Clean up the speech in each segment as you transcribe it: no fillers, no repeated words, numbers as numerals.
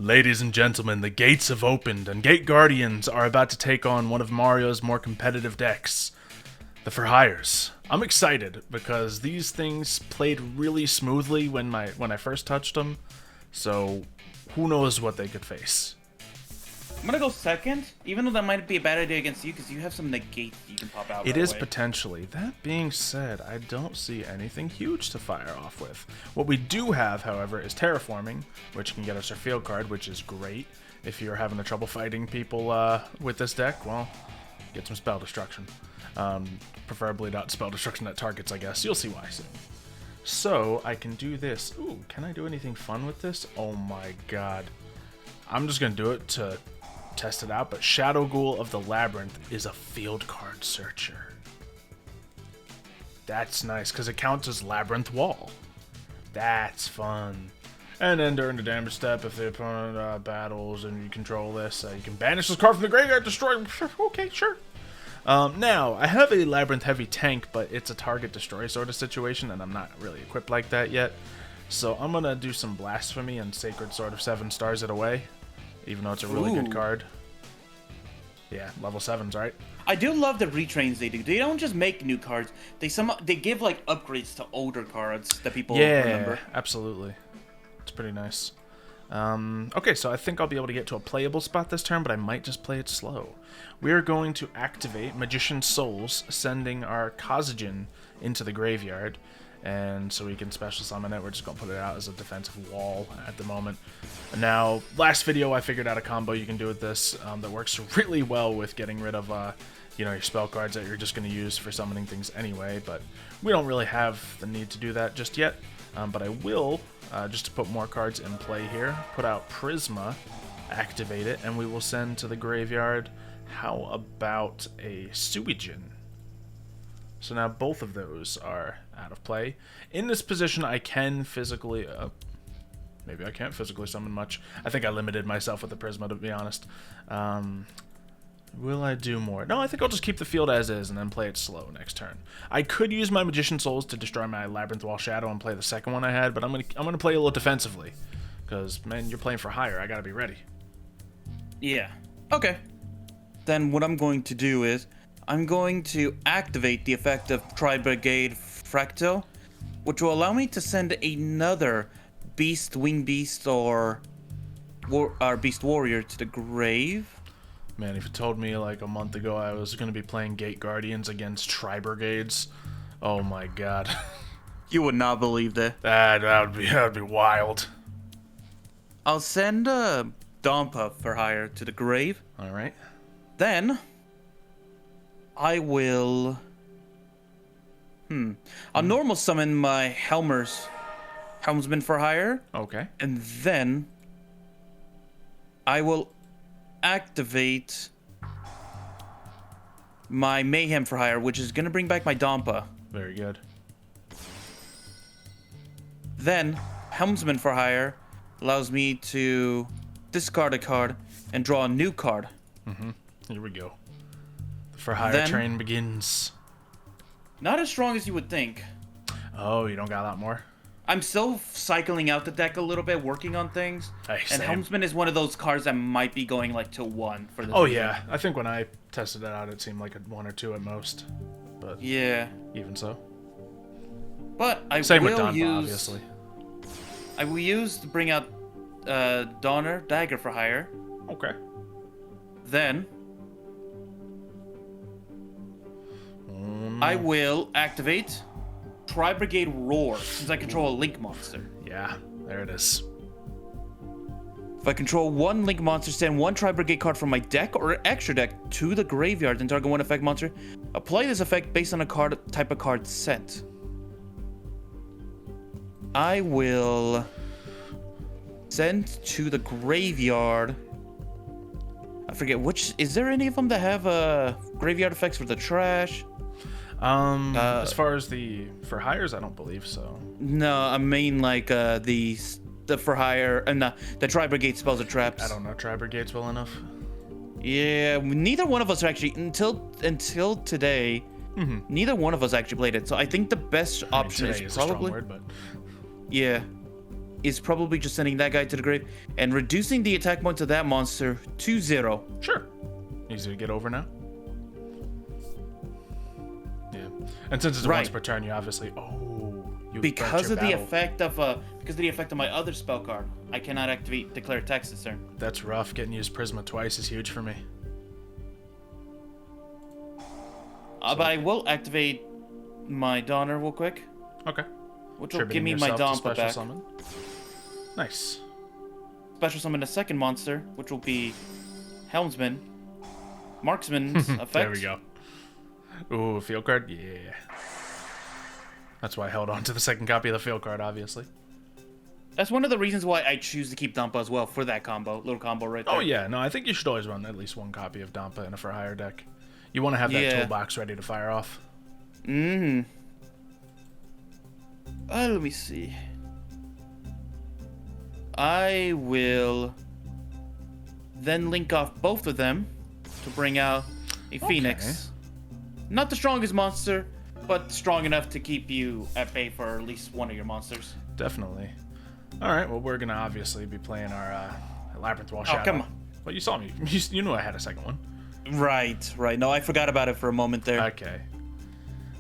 Ladies and gentlemen, the gates have opened, and Gate Guardians are about to take on one of Mario's more competitive decks, the For Hires. I'm excited because these things played really smoothly when I first touched them, so who knows what they could face. I'm gonna go second, even though that might be a bad idea against you because you have some negates you can pop out. It is potentially. That being said, I don't see anything huge to fire off with. What we do have, however, is Terraforming, which can get us our field card, which is great. If you're having trouble fighting people with this deck, well, get some Spell Destruction. Preferably not Spell Destruction at targets, I guess. You'll see why soon. So, I can do this. Ooh, can I do anything fun with this? Oh my god. I'm just going to do it to test it out, but Shadow Ghoul of the Labyrinth is a field card searcher. That's nice, because it counts as Labyrinth Wall. That's fun. And then during the damage step, if the opponent battles and you control this, you can banish this card from the graveyard, destroy. Okay, sure. Now, I have a Labyrinth Heavy tank, but it's a target destroy sort of situation, and I'm not really equipped like that yet. So I'm going to do some Blasphemy and Sacred Sword of 7 stars it away, even though it's a really good card. Yeah, level 7s, right? I do love the retrains they do. They don't just make new cards. They give like upgrades to older cards that people remember. Yeah, absolutely. It's pretty nice. Okay, so I think I'll be able to get to a playable spot this turn, but I might just play it slow. We're going to activate Magician's Souls, sending our Kazajan into the graveyard. And so we can special summon it. We're just going to put it out as a defensive wall at the moment. Now, last video I figured out a combo you can do with this that works really well with getting rid of your spell cards that you're just going to use for summoning things anyway. But we don't really have the need to do that just yet. But I will, just to put more cards in play here, put out Prisma, activate it, and we will send to the graveyard. How about a Suijin? So now both of those are out of play. In this position, I can physically... maybe I can't physically summon much. I think I limited myself with the Prisma, to be honest. Will I do more? No, I think I'll just keep the field as is and then play it slow next turn. I could use my Magician Souls to destroy my Labyrinth Wall Shadow and play the second one I had, but I'm gonna play a little defensively. Because, man, you're playing for hire. I gotta be ready. Yeah. Okay. Then what I'm going to do is... I'm going to activate the effect of Tri-Brigade Fractal, which will allow me to send another Beast, Wing Beast, or Beast Warrior to the grave. Man, if you told me like a month ago I was going to be playing Gate Guardians against Tri-Brigades, oh my god. You would not believe that. That would be wild. I'll send Dompa for hire to the grave. Alright. Then... I will... I'll normal summon my Helmsman for hire. Okay. And then... I will activate... my Mayhem for hire, which is going to bring back my Dompa. Very good. Then, Helmsman for hire allows me to discard a card and draw a new card. Here we go. For hire train begins. Not as strong as you would think. Oh, you don't got a lot more? I'm still cycling out the deck a little bit, working on things. Hey, and Helmsman is one of those cards that might be going like to 1 for the season. Yeah. I think when I tested it out, it seemed like a 1 or 2 at most. But yeah. Even so. But I Same will with Donba, use... obviously. I will use to bring out Donner Dagger for hire. Okay. Then... I will activate Tri-Brigade Roar, since I control a Link monster. Yeah, there it is. If I control 1 Link monster, send 1 Tri-Brigade card from my deck or extra deck to the graveyard and target 1 effect monster. Apply this effect based on a type of card sent. I will send to the graveyard. I forget which... Is there any of them that have graveyard effects for the trash? As far as the for hires, I don't believe so. No, I mean like the for hire and the Tri-Brigade spells are traps. I don't know Tri-Brigade's well enough. Yeah, neither one of us are actually until today. Neither one of us actually played it, so I think the best option today is a strong probably word, but yeah. is probably just sending that guy to the grave and reducing the attack points of that monster to 0. Sure. Easy to get over now. Yeah. And since it's once per turn, you obviously... Because of the effect of my other spell card, I cannot activate Declare Attacks this turn. That's rough. Getting used Prisma twice is huge for me. But I will activate my Donner real quick. Okay. Which will give me my Dompa back. Summon. Nice. Special summon a second monster, which will be Helmsman. Marksman's effect. There we go. Ooh, field card? Yeah. That's why I held on to the second copy of the field card, obviously. That's one of the reasons why I choose to keep Dompa as well, for that little combo right there. Oh yeah, no, I think you should always run at least one copy of Dompa in a for hire deck. You want to have that toolbox ready to fire off. Let me see. I will then link off both of them to bring out a Phoenix. Not the strongest monster, but strong enough to keep you at bay for at least one of your monsters. Definitely. All right, well, we're going to obviously be playing our Labyrinth Wall Shadow. Oh, come on. Well, you saw me. You knew I had a second one. Right. No, I forgot about it for a moment there. Okay.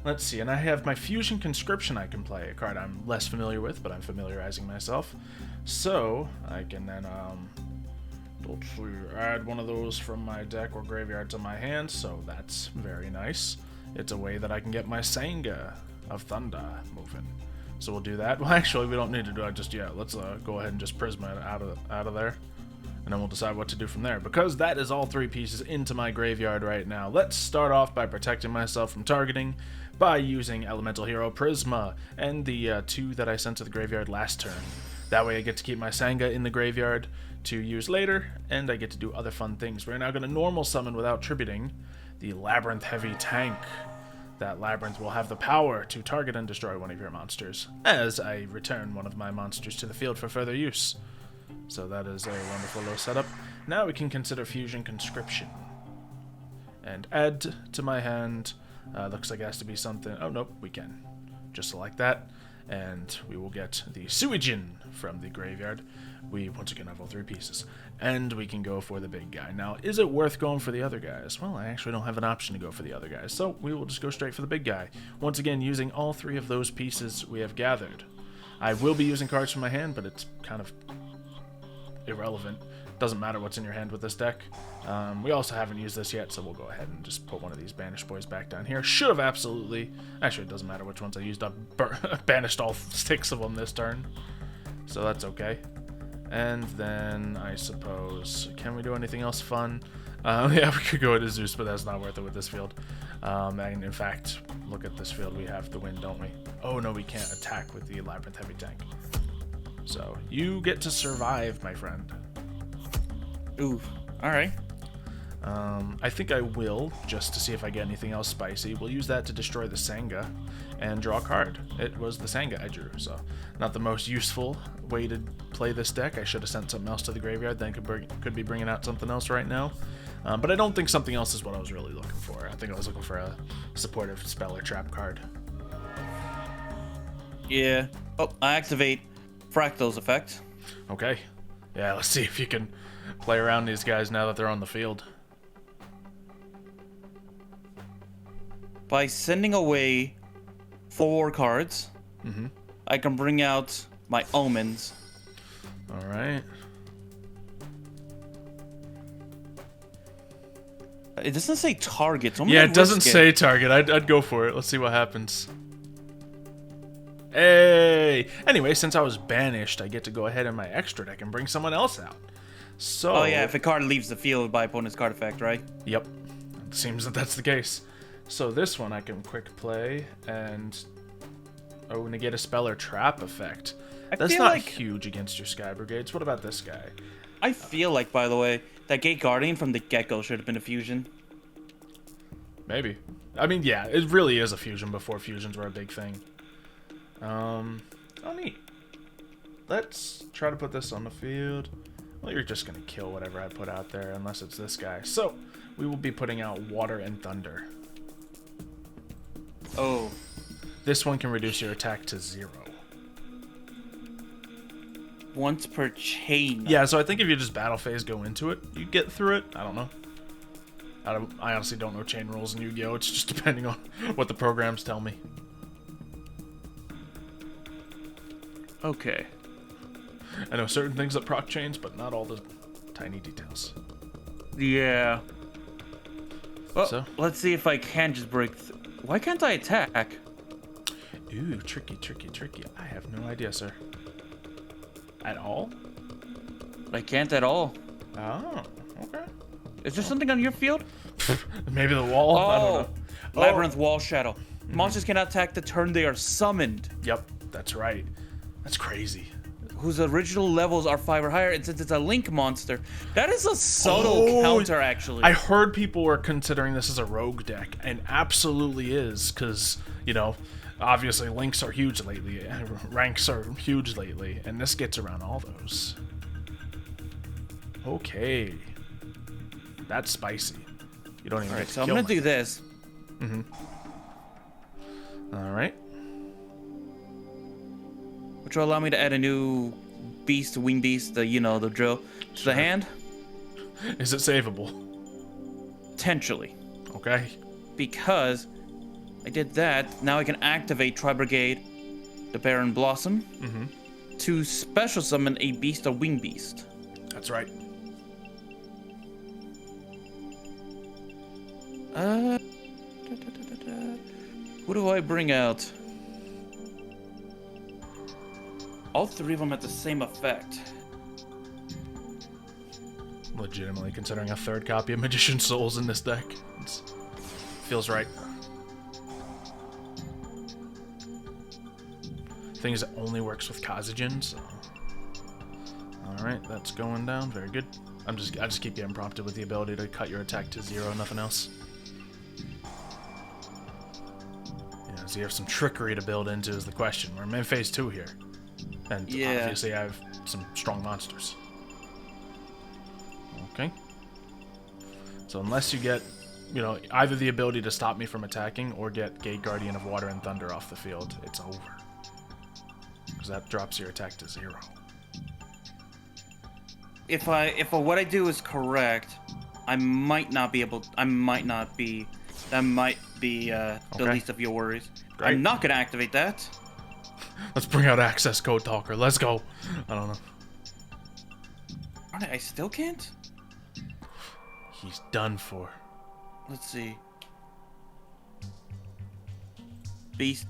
Let's see, and I have my Fusion Conscription I can play, a card I'm less familiar with, but I'm familiarizing myself. So, I can then, let's see, add one of those from my deck or graveyard to my hand, so that's very nice. It's a way that I can get my Sanga of Thunder moving. So we'll do that. Well, actually, we don't need to do it just yet. Let's go ahead and just Prisma it out of there. And then we'll decide what to do from there. Because that is all 3 pieces into my graveyard right now. Let's start off by protecting myself from targeting by using Elemental Hero Prisma and the 2 that I sent to the graveyard last turn. That way I get to keep my Sanga in the graveyard to use later, and I get to do other fun things. We're now going to normal summon without tributing the Labyrinth Heavy Tank. That Labyrinth will have the power to target and destroy one of your monsters, as I return one of my monsters to the field for further use. So that is a wonderful little setup. Now we can consider Fusion Conscription. And add to my hand. Looks like it has to be something... Oh, nope, we can. Just select that. And we will get the Suijin from the graveyard. We, once again, have all 3 pieces. And we can go for the big guy. Now, is it worth going for the other guys? Well, I actually don't have an option to go for the other guys. So we will just go straight for the big guy. Once again, using all 3 of those pieces we have gathered. I will be using cards from my hand, but it's kind of irrelevant. Doesn't matter what's in your hand with this deck. We also haven't used this yet, so we'll go ahead and just put one of these banished boys back down here. Should have absolutely... Actually, it doesn't matter which ones I used. I banished all 6 of them this turn. So that's okay. And then, I suppose... Can we do anything else fun? Yeah, we could go into Zeus, but that's not worth it with this field. And in fact, look at this field. We have the win, don't we? Oh, no, we can't attack with the Labyrinth Heavy Tank. So, you get to survive, my friend. Ooh, alright. I think I will, just to see if I get anything else spicy. We'll use that to destroy the Sanga and draw a card. It was the Sanga I drew, so not the most useful way to play this deck. I should have sent something else to the graveyard, then could be bringing out something else right now. But I don't think something else is what I was really looking for. I think I was looking for a supportive spell or trap card. Yeah. Oh, I activate Fractal's effect. Okay. Yeah, let's see if you can play around these guys now that they're on the field. By sending away 4 cards, I can bring out my Omens. Alright. It doesn't say target. So yeah, it doesn't say target. I'd go for it. Let's see what happens. Hey! Anyway, since I was banished, I get to go ahead in my extra deck and bring someone else out. So... Oh yeah, if a card leaves the field by opponent's card effect, right? Yep. It seems that that's the case. So this one I can quick play and... Oh, negate a spell or trap effect. That's not huge against your Sky Brigades. What about this guy? I feel like, by the way, that Gate Guardian from the get-go should have been a fusion. Maybe. I mean, yeah, it really is a fusion before fusions were a big thing. Oh, neat. Let's try to put this on the field. Well, you're just going to kill whatever I put out there, unless it's this guy. So, we will be putting out Water and Thunder. Oh. This one can reduce your attack to 0. once per chain. Yeah, so I think if you just battle phase go into it, you get through it. I don't know. I honestly don't know chain rules in Yu-Gi-Oh! It's just depending on what the programs tell me. Okay. I know certain things that proc chains, but not all the tiny details. Yeah. Well, So? let's see if I can just break. Why can't I attack? Ooh, tricky, tricky, tricky. I have no idea, sir. At all? I can't at all. Oh, okay. Is there something on your field? Maybe the wall? I don't know. Labyrinth Wall Shadow. Monsters cannot attack the turn they are summoned. Yep, that's right. That's crazy. Whose original levels are 5 or higher, and since it's a Link monster, that is a subtle counter, actually. I heard people were considering this as a rogue deck, and absolutely is, because, you know, obviously links are huge lately, ranks are huge lately, and this gets around all those. Okay. That's spicy. You don't even Alright, get to so I'm kill gonna me. do this. Alright. Which will allow me to add a new beast, wing beast, the drill, to the hand. Is it savable? Potentially. Okay. Because I did that, now I can activate Tri-Brigade, the Baron Blossom, to special summon a beast or wing beast. That's right. Who do I bring out? All 3 of them have the same effect. Legitimately considering a 3rd copy of Magician's Souls in this deck. Feels right. Thing is, it only works with Kazajin, so... Alright, that's going down. Very good. I just keep getting prompted with the ability to cut your attack to 0, nothing else. Yeah, so you have some trickery to build into is the question. We're in phase 2 here. And obviously I have some strong monsters. Okay. So unless you get, you know, either the ability to stop me from attacking or get Gate Guardian of Water and Thunder off the field, it's over. Because that drops your attack to 0. If what I do is correct, I might not be able. That might be the least of your worries. Great. I'm not gonna activate that. Let's bring out Access Code Talker. Let's go. I don't know. I still can't? He's done for. Let's see. Beast.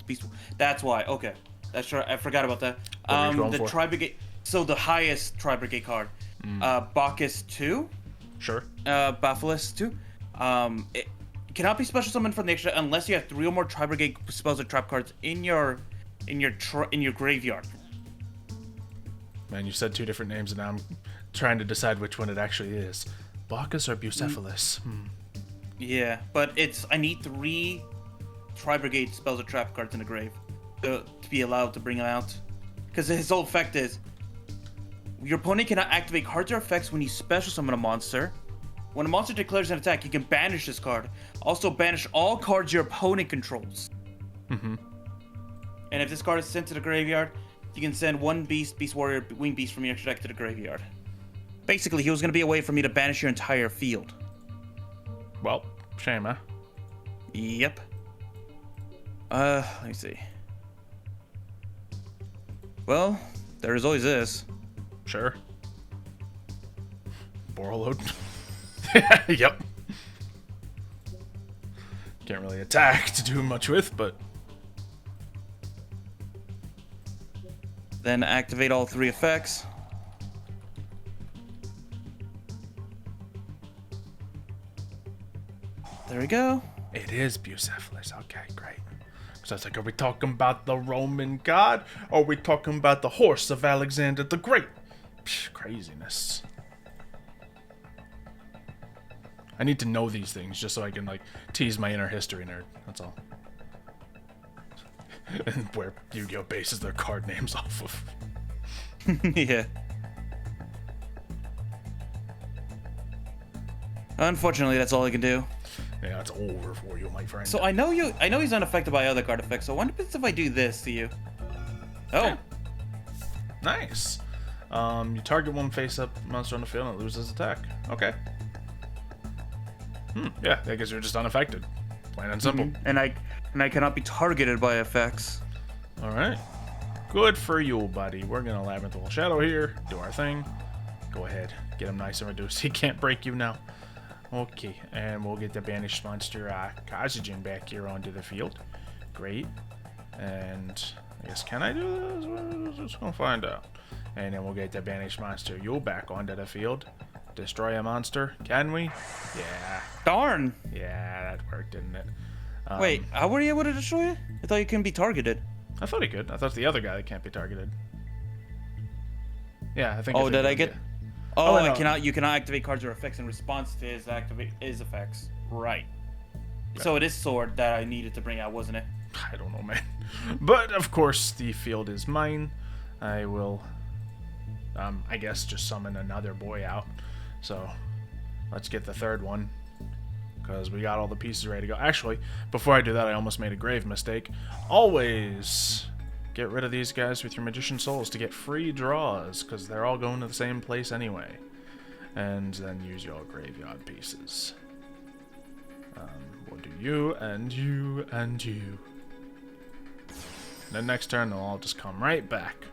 That's why. Okay. That's right. I forgot about that. What were you going The for? Tri-Brigade. So the highest Tri-Brigade card. Bacchus 2. Sure. Bapholis 2. It cannot be special summoned from the extra unless you have 3 or more Tri-Brigade spells or trap cards in your graveyard. Man, you said 2 different names, and now I'm trying to decide which one it actually is. Bacchus or Bucephalus? Yeah, but I need 3 Tri-Brigade spells or trap cards in the grave to be allowed to bring them out. Because his whole effect is, your opponent cannot activate cards or effects when you special summon a monster. When a monster declares an attack, you can banish this card. Also banish all cards your opponent controls. And if this card is sent to the graveyard, you can send 1 beast, beast warrior, wing beast from your extra deck to the graveyard. Basically, he was going to be a way for me to banish your entire field. Well, shame, huh? Yep. Let me see. Well, there is always this. Sure. Borreload. Yep. Can't really attack to do much with, but... Then activate all 3 effects. There we go. It is Bucephalus. Okay, great. So it's like, are we talking about the Roman god? Or are we talking about the horse of Alexander the Great? Psh, craziness. I need to know these things just so I can, like, tease my inner history nerd. That's all. And where Yu-Gi-Oh! Bases their card names off of. Yeah. Unfortunately, that's all I can do. Yeah, it's over for you, my friend. So I know he's unaffected by other card effects, so what happens if I do this to you? Oh. Nice. You target one face-up monster on the field and it loses attack. Okay. Yeah, I guess you're just unaffected. Plain and simple. And I cannot be targeted by effects. All right. Good for you, buddy. We're gonna Labyrinth Wall Shadow here. Do our thing. Go ahead. Get him nice and reduced. He can't break you now. Okay, and we'll get the banished monster Kazajan back here onto the field. Great. And I guess, can I do this? We're just gonna find out. And then we'll get the banished monster Yule back onto the field. Destroy a monster. Can we? Yeah. Darn. Yeah, that worked, didn't it? Wait, how were you able to destroy it? I thought you couldn't be targeted. I thought he could. I thought the other guy that can't be targeted. Yeah, I think. Oh, did I get? Yeah. Oh, no. You cannot activate cards or effects in response to his effects. Right. So it is sword that I needed to bring out, wasn't it? I don't know, man. But of course, the field is mine. I will, I guess, just summon another boy out. So let's get the third one, because we got all the pieces ready to go. Actually, before I do that, I almost made a grave mistake. Always get rid of these guys with your Magician Souls to get free draws, because they're all going to the same place anyway. And then use your graveyard pieces. We'll do you, and you, and you. Then next turn, they'll all just come right back.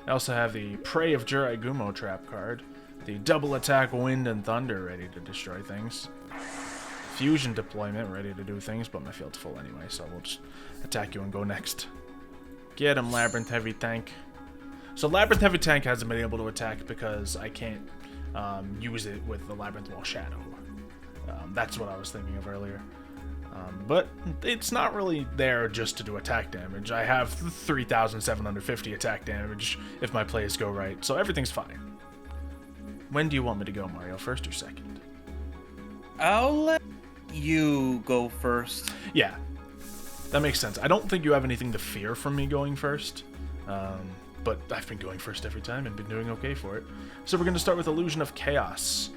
I also have the Prey of Juraigumo trap card. The double attack Wind and Thunder ready to destroy things. Fusion Deployment ready to do things, but my field's full anyway, so we'll just attack you and go next. Get him, Labyrinth Heavy Tank. So Labyrinth Heavy Tank hasn't been able to attack because I can't use it with the Labyrinth Wall Shadow. That's what I was thinking of earlier. But it's not really there just to do attack damage. I have 3,750 attack damage if my plays go right, so everything's fine. When do you want me to go, Mario? First or second? I'll let you go first. Yeah, that makes sense. I don't think you have anything to fear from me going first, but I've been going first every time and been doing okay for it. So we're going to start with Illusion of Chaos.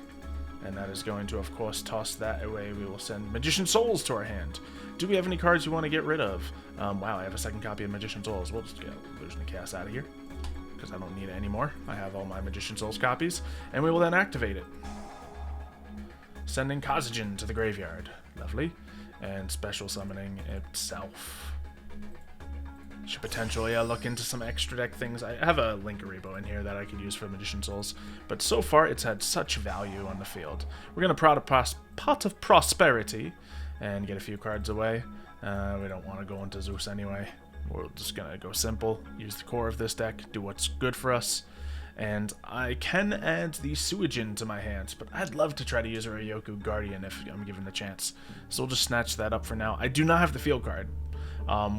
And that is going to, of course, toss that away. We will send Magician Souls to our hand. Do we have any cards you want to get rid of? Wow, I have a second copy of Magician Souls. We'll just get Illusion of Chaos out of here, because I don't need it anymore. I have all my Magician Souls copies, and we will then activate it. Sending Kazajan to the graveyard. Lovely. And special summoning itself. Should potentially look into some extra deck things. I have a Linkaribo in here that I could use for Magician Souls, but so far it's had such value on the field. We're going to Pot of Prosperity and get a few cards away. We don't want to go into Zeus anyway. We're just going to go simple, use the core of this deck, do what's good for us. And I can add the Suijin to my hands, but I'd love to try to use a Ryoku Guardian if I'm given the chance. So we'll just snatch that up for now. I do not have the field card.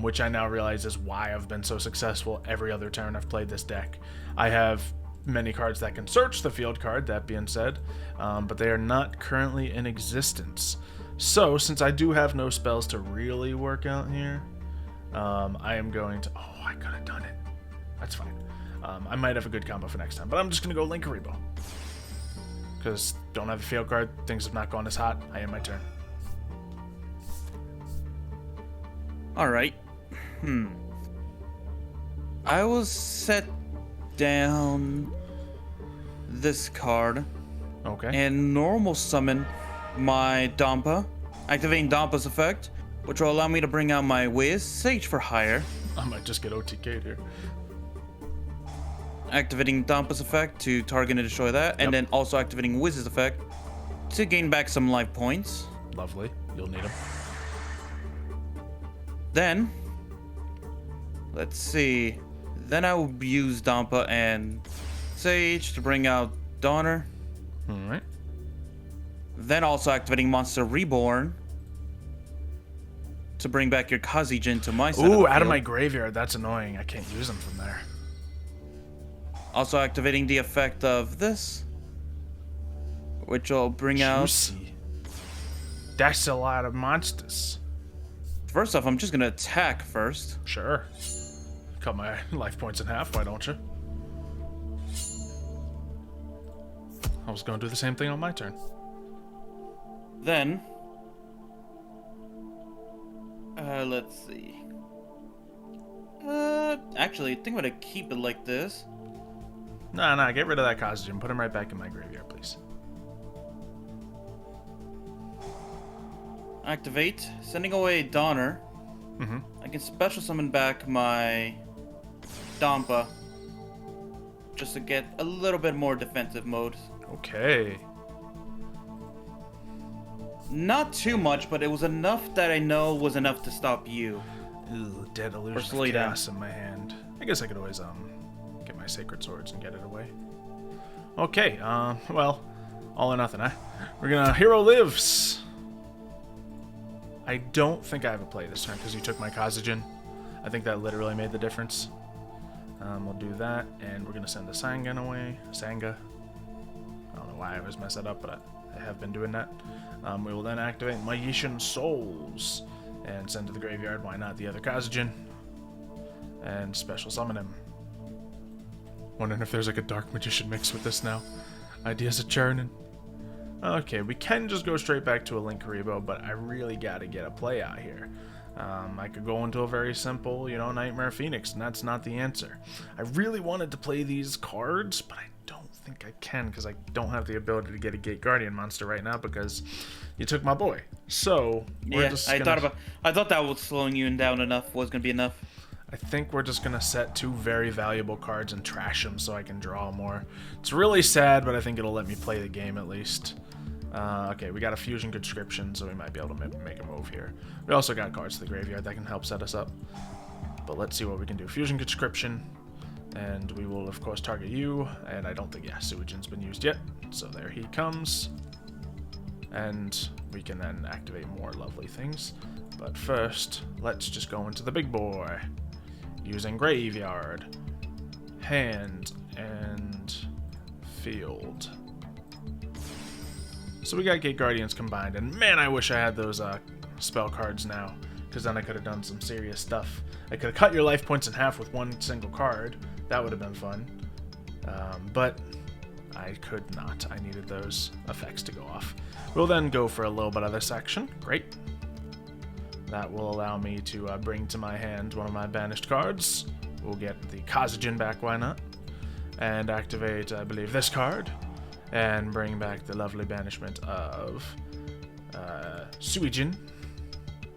Which I now realize is why I've been so successful every other turn I've played this deck. I have many cards that can search the field card, that being said, but they are not currently in existence. So, since I do have no spells to really work out here, I am going to... Oh, I could have done it. That's fine. I might have a good combo for next time, but I'm just going to go Linkaribo. Because don't have a field card, things have not gone as hot. I end my turn. Alright. I will set down this card. Okay. And normal summon my Dampa. Activating Dampa's effect, which will allow me to bring out my Wiz, Sage for Hire. I might just get OTK'd here. Activating Dampa's effect to target and destroy that. And then also activating Wiz's effect to gain back some life points. Lovely. You'll need them. Then, let's see. Then I will use Dampa and Sage to bring out Donner. Alright. Then also activating Monster Reborn to bring back your Kazajan to my side. Ooh, out of my graveyard. That's annoying. I can't use them from there. Also activating the effect of this, which will bring Juicy. That's a lot of monsters. First off, I'm just going to attack first. Sure. Cut my life points in half, why don't you? I was going to do the same thing on my turn. Then, let's see. Actually, I think I'm going to keep it like this. Nah, get rid of that Costume. Put him right back in my graveyard, please. Activate. Sending away Donner. Mm-hmm. I can special summon back my Dampa. Just to get a little bit more defensive mode. Okay. Not too much, but it was enough that I know was enough to stop you. Ooh, Dead Illusion slow of you down. Chaos in my hand. I guess I could always get my Sacred Swords and get it away. Okay, well, all or nothing, huh? We're gonna Hero Lives. I don't think I have a play this turn because you took my Kazajan. I think that literally made the difference. We'll do that, and we're gonna send the Sangan away. Sanga. I don't know why I always mess that up, but I have been doing that. We will then activate Magician Souls and send to the graveyard. Why not the other Kazajan? And special summon him. Wondering if there's like a Dark Magician mix with this now. Ideas are churning. Okay, we can just go straight back to a Linkuriboh, but I really gotta get a play out here. I could go into a very simple, Nightmare Phoenix, and that's not the answer. I really wanted to play these cards, but I don't think I can because I don't have the ability to get a Gate Guardian monster right now because you took my boy. So we're just I thought that was slowing you down enough. Was gonna be enough. I think we're just gonna set 2 very valuable cards and trash them so I can draw more. It's really sad, but I think it'll let me play the game at least. Okay, we got a Fusion Conscription, so we might be able to make a move here. We also got cards to the graveyard that can help set us up. But let's see what we can do. Fusion Conscription, and we will, of course, target you. And I don't think, Suijin's been used yet. So there he comes. And we can then activate more lovely things. But first, let's just go into the big boy. Using Graveyard, Hand, and Field. So we got Gate Guardians combined, and man, I wish I had those spell cards now, because then I could have done some serious stuff. I could have cut your life points in half with one single card. That would have been fun. But I could not. I needed those effects to go off. We'll then go for a little bit of this action. Great. That will allow me to bring to my hand one of my banished cards. We'll get the Kazajan back, why not? And activate, I believe, this card. And bring back the lovely banishment of Suijin.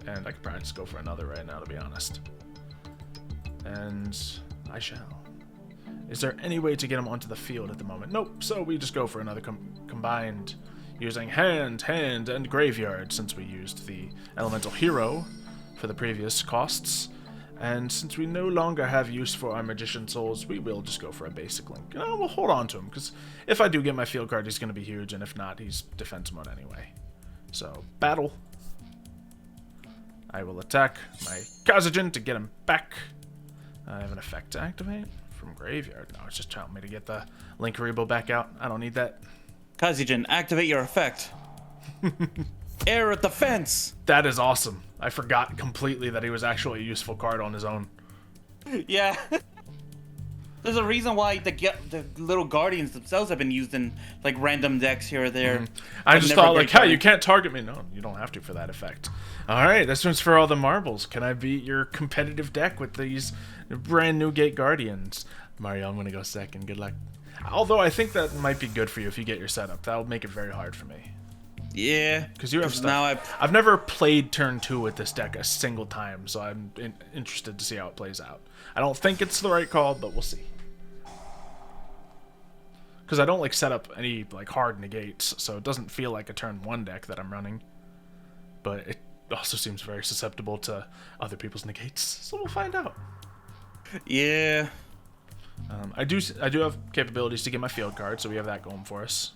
And I could probably just go for another right now, to be honest. And I shall. Is there any way to get him onto the field at the moment? Nope, so we just go for another combined using hand, and graveyard, since we used the Elemental Hero for the previous costs. And since we no longer have use for our Magician Souls, we will just go for a basic Link. We'll hold on to him, because if I do get my field card, he's going to be huge, and if not, he's defense mode anyway. So, battle. I will attack my Kazajan to get him back. I have an effect to activate from graveyard. No, it's just telling me to get the Linkuriboh back out. I don't need that. Kazajan, activate your effect. Air at the fence! That is awesome. I forgot completely that he was actually a useful card on his own. Yeah. There's a reason why the little guardians themselves have been used in like random decks here or there. Mm-hmm. I just thought like, hey, you can't target me. No, you don't have to for that effect. All right, this one's for all the marbles. Can I beat your competitive deck with these brand new Gate Guardians? Mario, I'm gonna go second. Good luck. Although I think that might be good for you if you get your setup. That'll make it very hard for me. Yeah, because you have stuff. Now I've never played turn 2 with this deck a single time, so I'm interested to see how it plays out. I don't think it's the right call, but we'll see. Because I don't like set up any like hard negates, so it doesn't feel like a turn 1 deck that I'm running. But it also seems very susceptible to other people's negates, so we'll find out. Yeah. I do have capabilities to get my field card, so we have that going for us.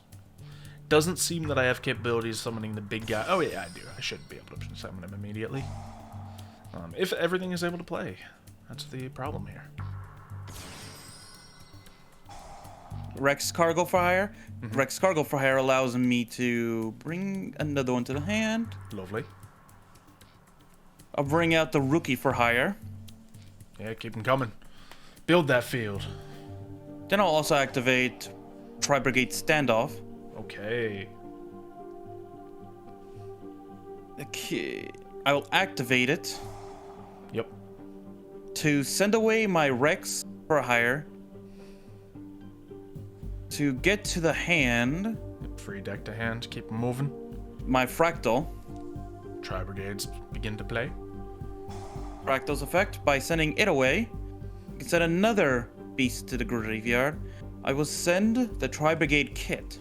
Doesn't seem that I have capabilities summoning the big guy. Oh yeah, I do. I should be able to summon him immediately. If everything is able to play. That's the problem here. Rex Cargo for Hire. Mm-hmm. Rex Cargo for Hire allows me to bring another one to the hand. Lovely. I'll bring out the Rookie for Hire. Yeah, keep them coming. Build that field. Then I'll also activate Tri-Brigade Standoff. Okay. Okay. I will activate it. Yep. To send away my Rex for Hire. to get to the hand, Free deck to hand. Keep moving. my Fractal. Tri-Brigades begin to play. Fractal's effect, by sending it away, you can send another beast to the graveyard. I will send the Tri-Brigade Kit.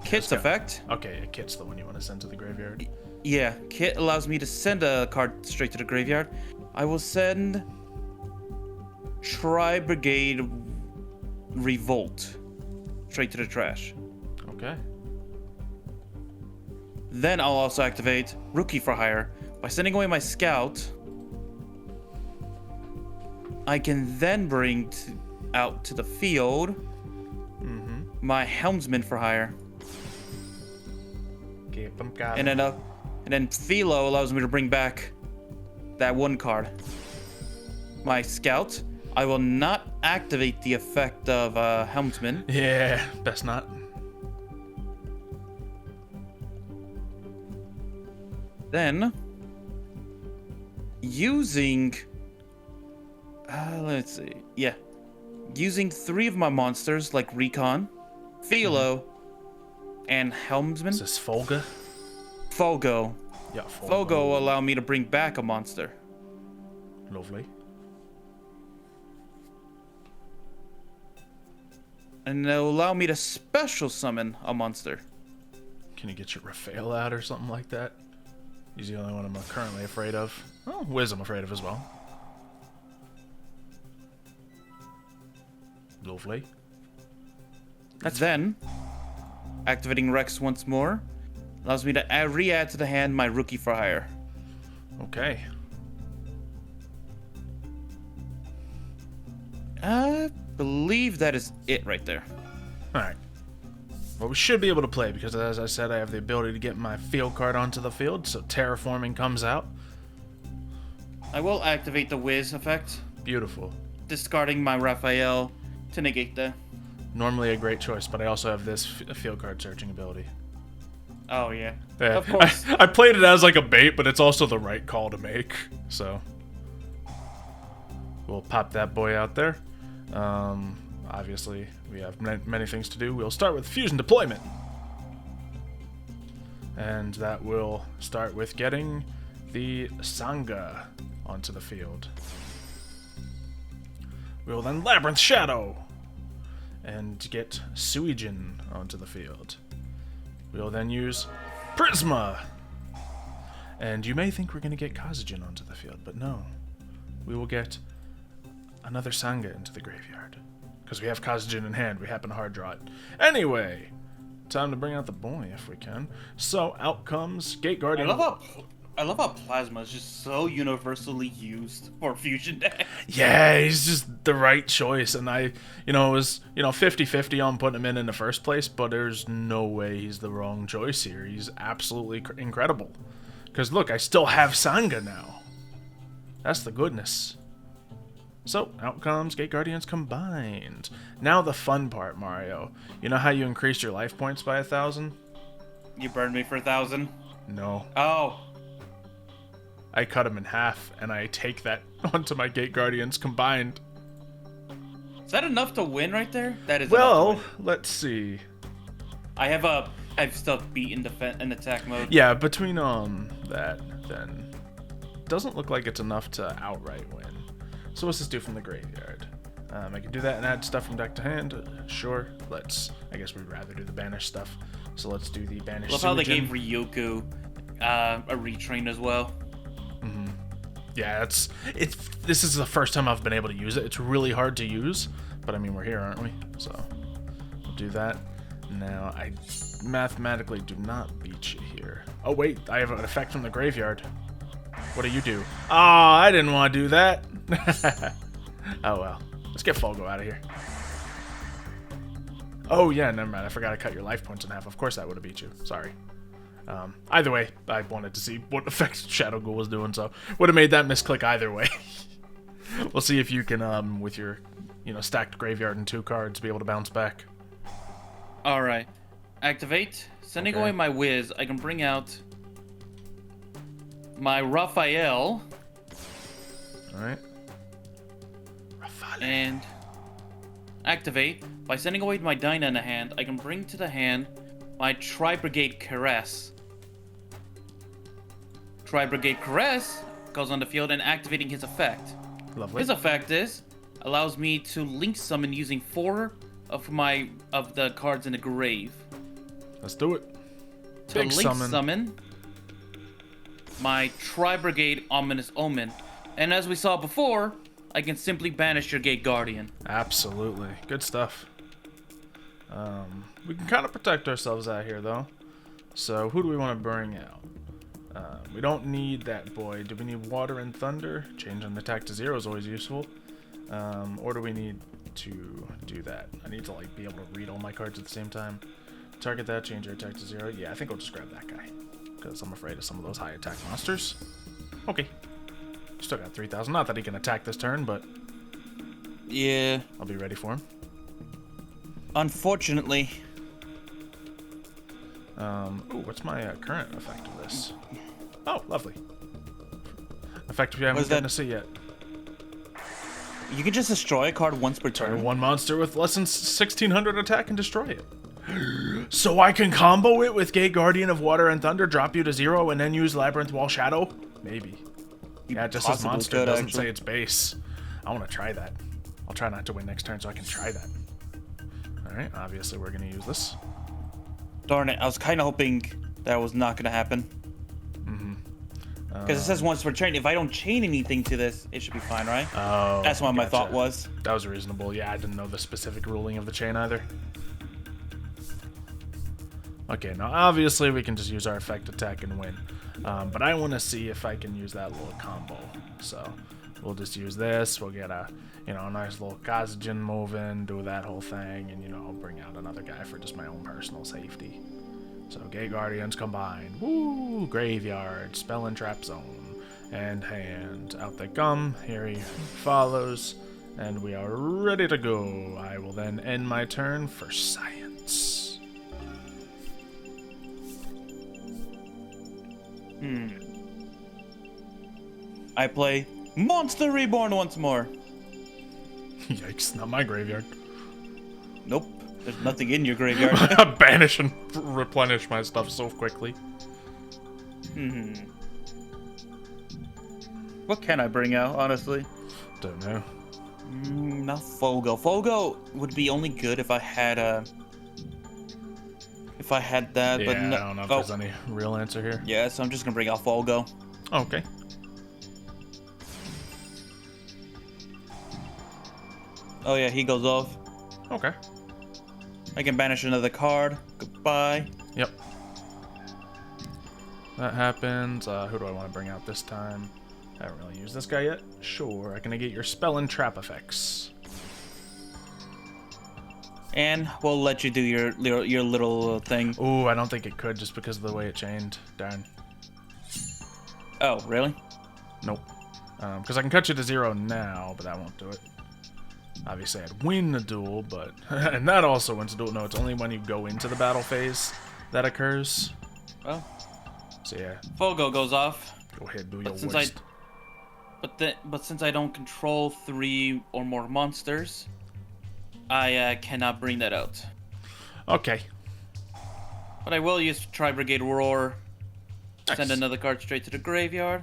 Kit's effect. Okay, a kit's the one you want to send to the graveyard. Yeah, Kit allows me to send a card straight to the graveyard. I will send Tri-Brigade Revolt straight to the trash. Okay. Then I'll also activate Rookie for Hire. By sending away my Scout, I can then bring out to the field my Helmsman for Hire. Keep them going. And then Philo allows me to bring back that one card. My Scout. I will not activate the effect of Helmsman. Yeah, best not. Then, using... let's see. Yeah. Using 3 of my monsters, like Recon, Philo, and Helmsman. Is this Folga? Fogo. Yeah, Fogo will allow me to bring back a monster. Lovely. And it'll allow me to special summon a monster. Can you get your Raphael out or something like that? He's the only one I'm currently afraid of. Oh, Wiz I'm afraid of as well. Lovely. Then, activating Rex once more, allows me to re-add to the hand my Rookie for Hire. Okay. I believe that is it right there. Alright. Well, we should be able to play because, as I said, I have the ability to get my field card onto the field, so Terraforming comes out. I will activate the Wiz effect, Beautiful. discarding my Raphael to negate that. Normally a great choice, but I also have this field card searching ability. Oh, yeah. Yeah, Of course. I played it as like a bait, but it's also the right call to make. So we'll pop that boy out there. Obviously, we have many things to do. We'll start with fusion deployment. And that will start with getting the Sangha onto the field. We will then Labyrinth Shadow and get Suijin onto the field. We will then use Prisma. And you may think we're going to get Kazujin onto the field, but no. We will get another Sangha into the graveyard. Because we have Kazujin in hand, we happen to hard draw it. Anyway, time to bring out the boy if we can. So out comes Gate Guardian. I love how Plasma is just so universally used for fusion deck. Yeah, he's just the right choice, and it was 50-50 on putting him in the first place, but there's no way he's the wrong choice here. He's absolutely incredible. Because look, I still have Sangha now. That's the goodness. So, out comes Gate Guardians combined. Now the fun part, Mario. You know how you increased your life points by 1,000? You burned me for 1,000? No. Oh. I cut him in half, and I take that onto my Gate Guardians combined. Is that enough to win right there? That is Well, enough to win. let's see. I've still beaten in attack mode. Yeah, between that, then doesn't look like it's enough to outright win. So what's this do from the graveyard? I can do that and add stuff from deck to hand. Sure. I guess we'd rather do the banish stuff. So let's do the banish. Love how they gave Ryuku a retrain as well. Yeah, this is the first time I've been able to use it. It's really hard to use, but I mean, we're here, aren't we? So we'll do that. Now, I mathematically do not beat you here. Oh, wait, I have an effect from the graveyard. What do you do? Oh, I didn't want to do that. Oh, well. Let's get Folgo out of here. Oh, yeah, never mind. I forgot to cut your life points in half. Of course that would have beat you. Sorry. Either way, I wanted to see what effect Shadow Ghoul was doing, so would have made that misclick either way. We'll see if you can, with your, stacked graveyard and 2 cards, be able to bounce back. All right. Activate. Sending away my Wiz, I can bring out my Raphael. All right. Raphael. And activate. by sending away my Dyna in the hand, I can bring to the hand my Tri-Brigade Caress. Tri-Brigade Caress goes on the field and activating his effect. Lovely. His effect allows me to link summon using 4 of the cards in the grave. Let's do it. To Big link summon my Tri-Brigade Ominous Omen. And as we saw before, I can simply banish your Gate Guardian. Absolutely. Good stuff. We can kind of protect ourselves out here, though. So, who do we want to bring out? We don't need that boy. Do we need Water and Thunder? Changing the attack to 0 is always useful. Or do we need to do that? I need to like be able to read all my cards at the same time. Target that, change your attack to 0. Yeah, I think I'll just grab that guy. Because I'm afraid of some of those high attack monsters. Okay. Still got 3,000. Not that he can attack this turn, but... Yeah. I'll be ready for him. Unfortunately. Ooh, what's my current effect of this? Oh, lovely. Effect we haven't gotten to see yet. You can just destroy a card once per turn. One monster with less than 1,600 attack and destroy it. So I can combo it with Gate Guardian of Water and Thunder, drop you to 0, and then use Labyrinth Wall Shadow? Maybe. Yeah, just as monster could, doesn't actually say it's base. I want to try that. I'll try not to win next turn so I can try that. Alright, obviously we're going to use this. Darn it, I was kind of hoping that was not going to happen. Because it says once per turn. If I don't chain anything to this, it should be fine, right? Oh, that's what my thought was. That was reasonable. Yeah, I didn't know the specific ruling of the chain either. Okay, now obviously we can just use our effect attack and win. But I want to see if I can use that little combo. So we'll just use this. We'll get a, a nice little Kazajan moving, do that whole thing, and I'll bring out another guy for just my own personal safety. So Gate Guardians combined. Woo! Graveyard, Spell and Trap Zone, and hand. Out they come. Here he follows, and we are ready to go. I will then end my turn for science. I play Monster Reborn once more. Yikes, not my graveyard. Nope, there's nothing in your graveyard. Banish and replenish my stuff so quickly. What can I bring out, honestly? Don't know. Not Fogo. Fogo would be only good if I had that, Yeah, but no. I don't know if there's any real answer here. Yeah, so I'm just gonna bring out Fogo. Okay. Oh yeah, he goes off. Okay. I can banish another card. Goodbye. Yep. That happens. Who do I want to bring out this time? I haven't really used this guy yet. Sure, I can negate your spell and trap effects. And we'll let you do your little thing. Ooh, I don't think it could just because of the way it chained. Darn. Oh, really? Nope. Because I can cut you to 0 now, but that won't do it. Obviously, I'd win the duel, but... and that also wins the duel. No, it's only when you go into the battle phase that occurs. Well. So, yeah. Fogo goes off. Go ahead, do your worst. But since I don't control 3 or more monsters, I cannot bring that out. Okay. But I will use Tri-Brigade Roar. Nice. Send another card straight to the graveyard.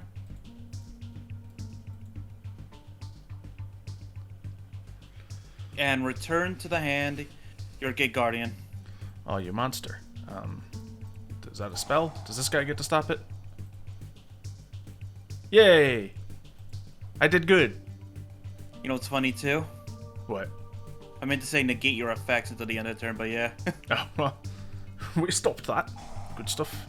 And return to the hand your Gate Guardian. Oh, you monster. Is that a spell? Does this guy get to stop it? Yay! I did good. You know what's funny too? What? I meant to say negate your effects until the end of the turn, but yeah. Oh, well, we stopped that. Good stuff.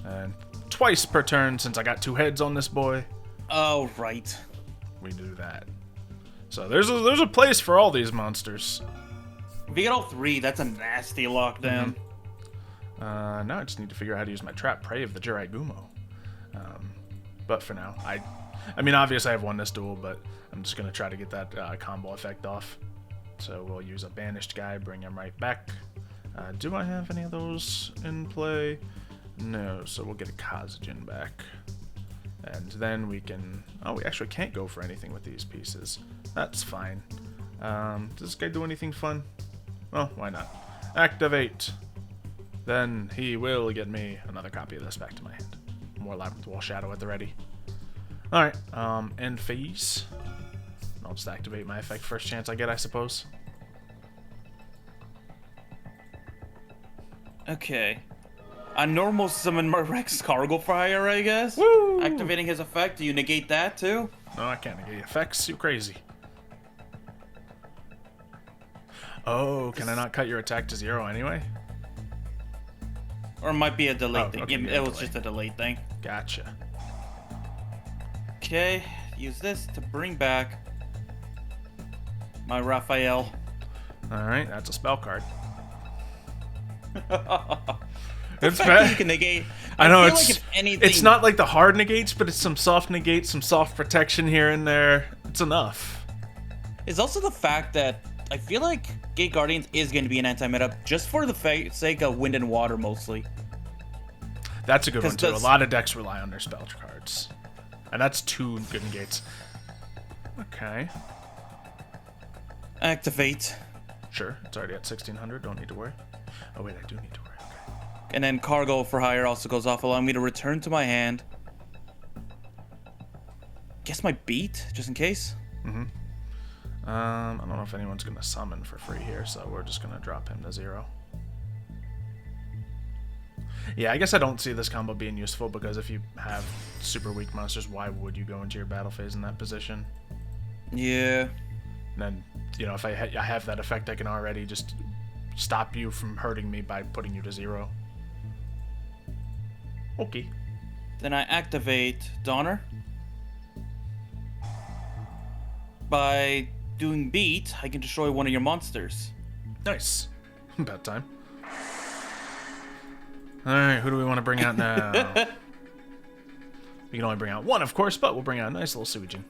And twice per turn, since I got 2 heads on this boy. Oh, right. We do that. So there's a place for all these monsters. If you get all 3, that's a nasty lockdown. Now I just need to figure out how to use my trap Prey of the Jirai Gumo. But for now, I mean, obviously I've won this duel, but I'm just going to try to get that combo effect off. So we'll use a banished guy, bring him right back. Do I have any of those in play? No, so we'll get a Kazajan back. And then we can... Oh, we actually can't go for anything with these pieces. That's fine. Does this guy do anything fun? Well, why not? Activate. Then he will get me another copy of this back to my hand. More Labyrinth Wall Shadow at the ready. Alright, end phase. I'll just activate my effect first chance I get, I suppose. Okay. I normal summon my Rex Cargo Fire, I guess. Woo! Activating his effect, do you negate that too? No, I can't negate effects. You crazy. Oh, can I not cut your attack to 0 anyway? Or it might be a delay thing. Okay, It was just a delay thing. Gotcha. Okay, use this to bring back my Raphael. Alright, that's a spell card. It's bad. You can negate. I know, feel like if anything, it's not like the hard negates, but it's some soft negates, some soft protection here and there. It's enough. It's also the fact that I feel like Gate Guardians is going to be an anti-meta just for the sake of wind and water mostly. That's a good one too. A lot of decks rely on their spell cards. And that's 2 good negates. Okay. Activate. Sure, it's already at 1600, don't need to worry. Oh wait, I do need to worry, okay. And then Cargo for Hire also goes off, allowing me to return to my hand. Guess my beat, just in case. Mm-hmm. I don't know if anyone's gonna summon for free here, so we're just gonna drop him to 0. Yeah, I guess I don't see this combo being useful because if you have super weak monsters, why would you go into your battle phase in that position? Yeah. And then, you know, if I have that effect, I can already just stop you from hurting me by putting you to 0. Okay. Then I activate Donner. By doing beat, I can destroy one of your monsters. Nice. About time. Alright, who do we want to bring out now? We can only bring out one, of course, but we'll bring out a nice little Suijin.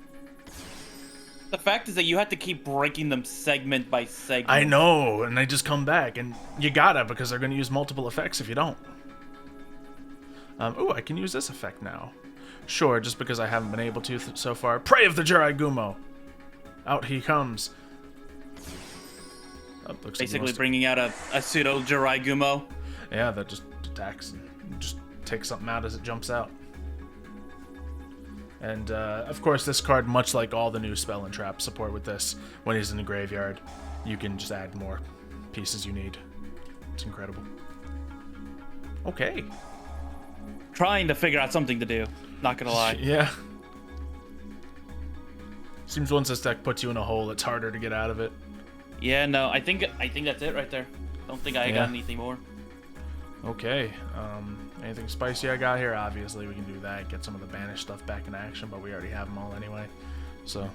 The fact is that you have to keep breaking them segment by segment. I know, and they just come back, and you gotta, because they're going to use multiple effects if you don't. Ooh, I can use this effect now. Sure, just because I haven't been able to so far. Prey of the Jirai Gumo! Out he comes. Oh, looks Basically like bringing out a pseudo Jirai Gumo. yeah, that just attacks and just takes something out as it jumps out. And, of course, this card, much like all the new spell and trap support with this, when he's in the graveyard, you can just add more pieces you need. It's incredible. Okay. Trying to figure out something to do. Not gonna lie. Yeah. Seems once this deck puts you in a hole, it's harder to get out of it. Yeah, no, I think that's it right there. Don't think I got anything more. Okay. Anything spicy I got here? Obviously, we can do that. Get some of the banished stuff back in action, but we already have them all anyway. So,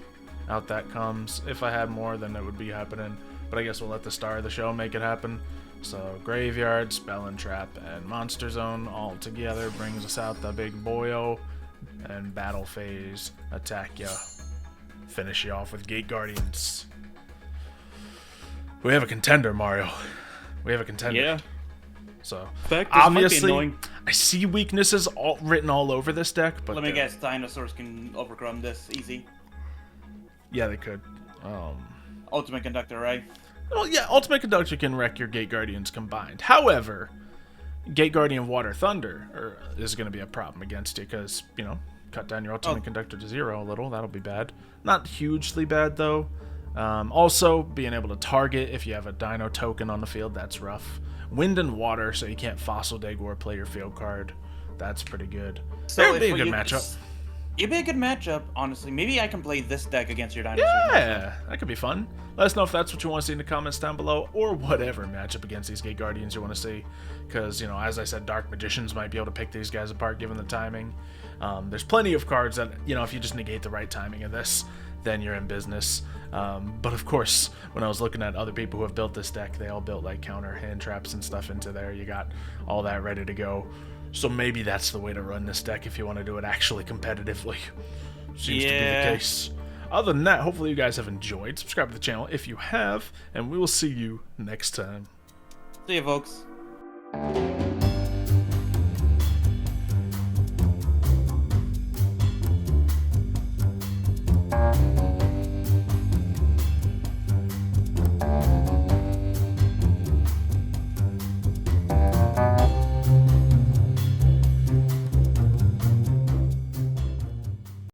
out that comes. If I had more, then it would be happening. But I guess we'll let the star of the show make it happen. So, Graveyard, Spell and Trap, and Monster Zone all together brings us out the big boyo. And Battle Phase, attack ya. Finish you off with Gate Guardians. We have a contender, Mario. We have a contender. Yeah. So, Fact, this might be obviously, annoying. I see weaknesses written all over this deck, but Let me guess, dinosaurs can overcome this easy. yeah, they could. Ultimate Conductor, right? Well, yeah, Ultimate Conductor can wreck your Gate Guardians combined. However, Gate Guardian Water Thunder is going to be a problem against you because, you know, cut down your Ultimate Conductor to 0 a little. That'll be bad. Not hugely bad, though. Also, being able to target if you have a Dino token on the field, that's rough. Wind and Water, so you can't Fossil Dig or play your field card. That's pretty good. So It'd be a good matchup. It'd be a good matchup, honestly. Maybe I can play this deck against your dinosaurs. Yeah, that could be fun. Let us know if that's what you want to see in the comments down below, or whatever matchup against these Gate Guardians you want to see. Because, you know, as I said, Dark Magicians might be able to pick these guys apart given the timing. There's plenty of cards that, you know, if you just negate the right timing of this, then you're in business. But of course, when I was looking at other people who have built this deck, they all built like counter hand traps and stuff into there. You got all that ready to go. So maybe that's the way to run this deck if you want to do it actually competitively. Seems to be the case. Other than that, hopefully you guys have enjoyed. Subscribe to the channel if you have, and we will see you next time. See you, folks.